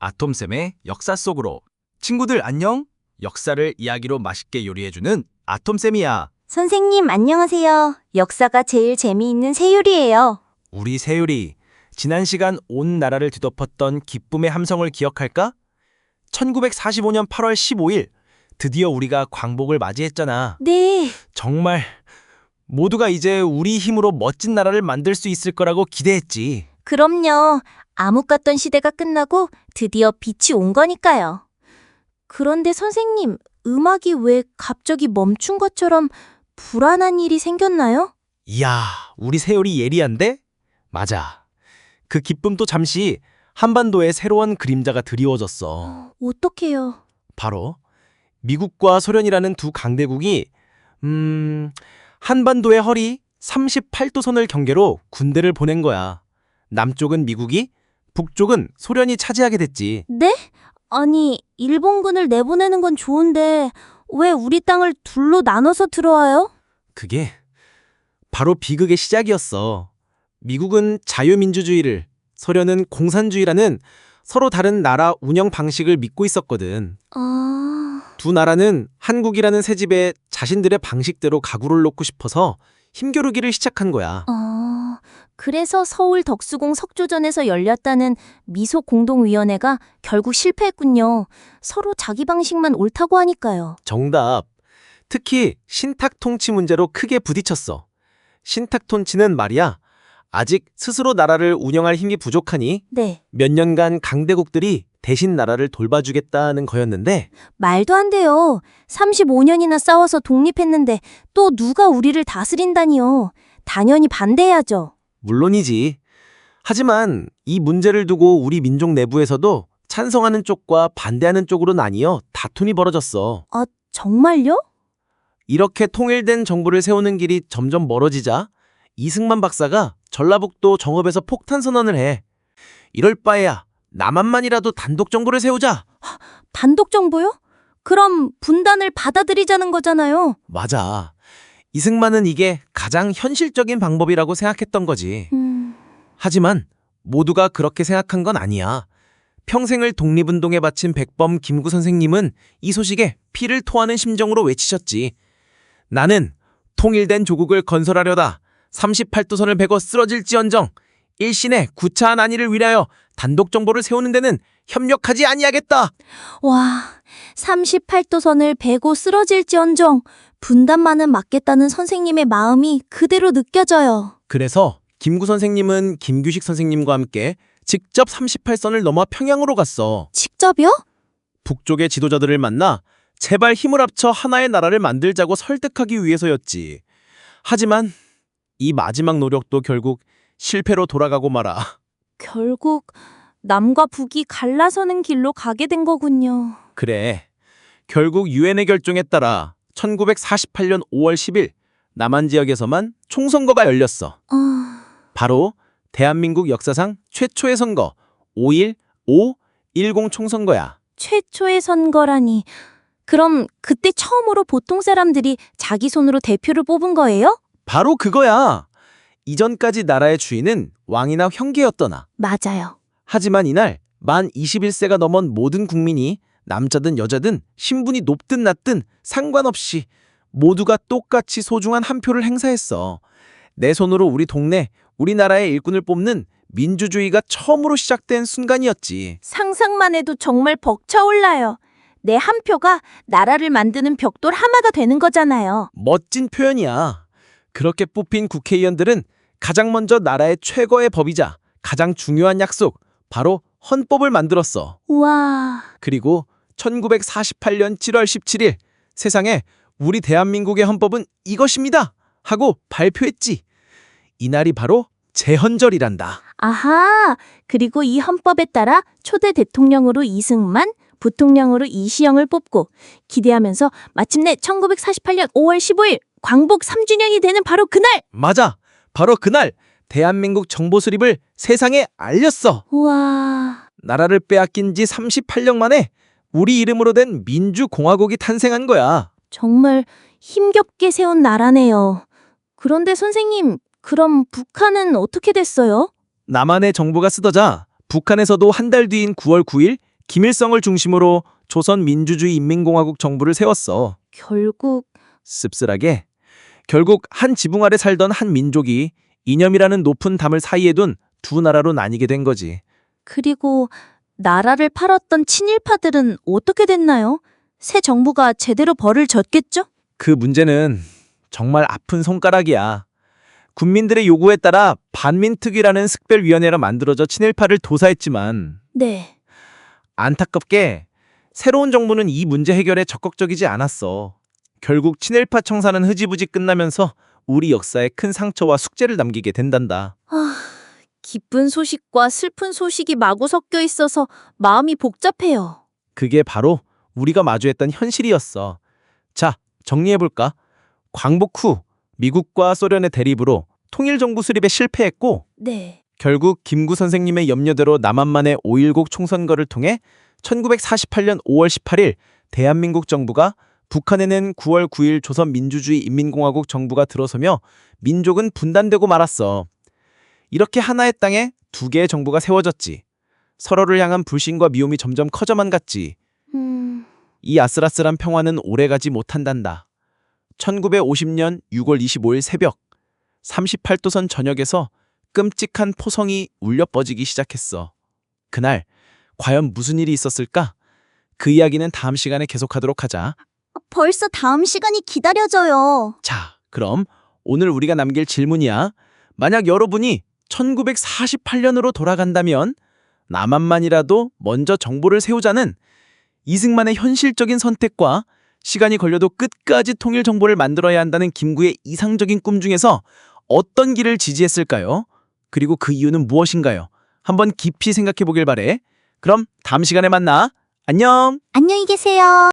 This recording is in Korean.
아톰쌤의 역사 속으로. 친구들 안녕? 역사를 이야기로 맛있게 요리해주는 아톰쌤이야. 선생님, 안녕하세요. 역사가 제일 재미있는 새요리예요. 우리 새율이 지난 시간 온 나라를 뒤덮었던 기쁨의 함성을 기억할까? 1945년 8월 15일 드디어 우리가 광복을 맞이했잖아. 네, 정말 모두가 이제 우리 힘으로 멋진 나라를 만들 수 있을 거라고 기대했지. 그럼요. 암흑 같던 시대가 끝나고 드디어 빛이 온 거니까요. 그런데 선생님, 음악이 왜 갑자기 멈춘 것처럼 불안한 일이 생겼나요? 이야, 우리 새율이 예리한데? 맞아. 그 기쁨도 잠시 한반도에 새로운 그림자가 드리워졌어. 어떡해요? 바로 미국과 소련이라는 두 강대국이 한반도의 허리 38도선을 경계로 군대를 보낸 거야. 남쪽은 미국이, 북쪽은 소련이 차지하게 됐지. 네? 아니, 일본군을 내보내는 건 좋은데 왜 우리 땅을 둘로 나눠서 들어와요? 그게 바로 비극의 시작이었어. 미국은 자유민주주의를, 소련은 공산주의라는 서로 다른 나라 운영 방식을 믿고 있었거든. 두 나라는 한국이라는 새 집에 자신들의 방식대로 가구를 놓고 싶어서 힘겨루기를 시작한 거야. 그래서 서울 덕수궁 석조전에서 열렸다는 미소공동위원회가 결국 실패했군요. 서로 자기 방식만 옳다고 하니까요. 정답. 특히 신탁 통치 문제로 크게 부딪혔어. 신탁 통치는 말이야, 아직 스스로 나라를 운영할 힘이 부족하니 네, 몇 년간 강대국들이 대신 나라를 돌봐주겠다는 거였는데, 말도 안 돼요. 35년이나 싸워서 독립했는데 또 누가 우리를 다스린다니요. 당연히 반대해야죠. 물론이지. 하지만 이 문제를 두고 우리 민족 내부에서도 찬성하는 쪽과 반대하는 쪽으로 나뉘어 다툼이 벌어졌어. 아, 정말요? 이렇게 통일된 정부를 세우는 길이 점점 멀어지자 이승만 박사가 전라북도 정읍에서 폭탄 선언을 해. 이럴 바에야 남한만이라도 단독 정부를 세우자. 단독 정부요? 그럼 분단을 받아들이자는 거잖아요. 맞아. 이승만은 이게 가장 현실적인 방법이라고 생각했던 거지. 하지만 모두가 그렇게 생각한 건 아니야. 평생을 독립운동에 바친 백범 김구 선생님은 이 소식에 피를 토하는 심정으로 외치셨지. 나는 통일된 조국을 건설하려다 38도선을 베고 쓰러질지언정 일신의 구차한 안위를 위하여 단독 정부를 세우는 데는 협력하지 아니하겠다. 와, 38도선을 베고 쓰러질지언정 분단만은 막겠다는 선생님의 마음이 그대로 느껴져요. 그래서 김구 선생님은 김규식 선생님과 함께 직접 38선을 넘어 평양으로 갔어. 직접요? 북쪽의 지도자들을 만나 제발 힘을 합쳐 하나의 나라를 만들자고 설득하기 위해서였지. 하지만 이 마지막 노력도 결국 실패로 돌아가고 말아. 결국 남과 북이 갈라서는 길로 가게 된 거군요. 그래. 결국 유엔의 결정에 따라 1948년 5월 10일 남한 지역에서만 총선거가 열렸어. 바로 대한민국 역사상 최초의 선거 5.10 총선거야. 최초의 선거라니. 그럼 그때 처음으로 보통 사람들이 자기 손으로 대표를 뽑은 거예요? 바로 그거야. 이전까지 나라의 주인은 왕이나 형제였더나. 맞아요. 하지만 이날 만 21세가 넘은 모든 국민이 남자든 여자든 신분이 높든 낮든 상관없이 모두가 똑같이 소중한 한 표를 행사했어. 내 손으로 우리 동네, 우리나라의 일꾼을 뽑는 민주주의가 처음으로 시작된 순간이었지. 상상만 해도 정말 벅차올라요. 내 한 표가 나라를 만드는 벽돌 하나가 되는 거잖아요. 멋진 표현이야. 그렇게 뽑힌 국회의원들은 가장 먼저 나라의 최고의 법이자 가장 중요한 약속, 바로 헌법을 만들었어. 우와. 그리고 1948년 7월 17일 세상에 우리 대한민국의 헌법은 이것입니다 하고 발표했지. 이날이 바로 제헌절이란다. 아하. 그리고 이 헌법에 따라 초대 대통령으로 이승만, 부통령으로 이시영을 뽑고 기대하면서 마침내 1948년 5월 15일 광복 3주년이 되는 바로 그날! 맞아. 바로 그날 대한민국 정보 수립을 세상에 알렸어. 우와. 나라를 빼앗긴 지 38년 만에 우리 이름으로 된 민주공화국이 탄생한 거야. 정말 힘겹게 세운 나라네요. 그런데 선생님, 그럼 북한은 어떻게 됐어요? 남한의 정부가 쓰러자 북한에서도 한 달 뒤인 9월 9일 김일성을 중심으로 조선민주주의 인민공화국 정부를 세웠어. 결국 씁쓸하게 결국 한 지붕 아래 살던 한 민족이 이념이라는 높은 담을 사이에 둔 두 나라로 나뉘게 된 거지. 그리고 나라를 팔았던 친일파들은 어떻게 됐나요? 새 정부가 제대로 벌을 줬겠죠? 그 문제는 정말 아픈 손가락이야. 국민들의 요구에 따라 반민특위라는 특별위원회가 만들어져 친일파를 도사했지만 네. 안타깝게 새로운 정부는 이 문제 해결에 적극적이지 않았어. 결국 친일파 청사는 흐지부지 끝나면서 우리 역사에 큰 상처와 숙제를 남기게 된단다. 기쁜 소식과 슬픈 소식이 마구 섞여 있어서 마음이 복잡해요. 그게 바로 우리가 마주했던 현실이었어. 자, 정리해볼까? 광복 후 미국과 소련의 대립으로 통일정부 수립에 실패했고 네. 결국 김구 선생님의 염려대로 남한만의 5.16 총선거를 통해 1948년 5월 18일 대한민국 정부가 북한에는 9월 9일 조선민주주의 인민공화국 정부가 들어서며 민족은 분단되고 말았어. 이렇게 하나의 땅에 두 개의 정부가 세워졌지. 서로를 향한 불신과 미움이 점점 커져만 갔지. 이 아슬아슬한 평화는 오래가지 못한단다. 1950년 6월 25일 새벽 38도선 전역에서 끔찍한 포성이 울려 뻗이기 시작했어. 그날 과연 무슨 일이 있었을까? 그 이야기는 다음 시간에 계속하도록 하자. 벌써 다음 시간이 기다려져요. 자, 그럼 오늘 우리가 남길 질문이야. 만약 여러분이 1948년으로 돌아간다면 남한만이라도 먼저 정부를 세우자는 이승만의 현실적인 선택과 시간이 걸려도 끝까지 통일 정부를 만들어야 한다는 김구의 이상적인 꿈 중에서 어떤 길을 지지했을까요? 그리고 그 이유는 무엇인가요? 한번 깊이 생각해 보길 바래. 그럼 다음 시간에 만나. 안녕! 안녕히 계세요.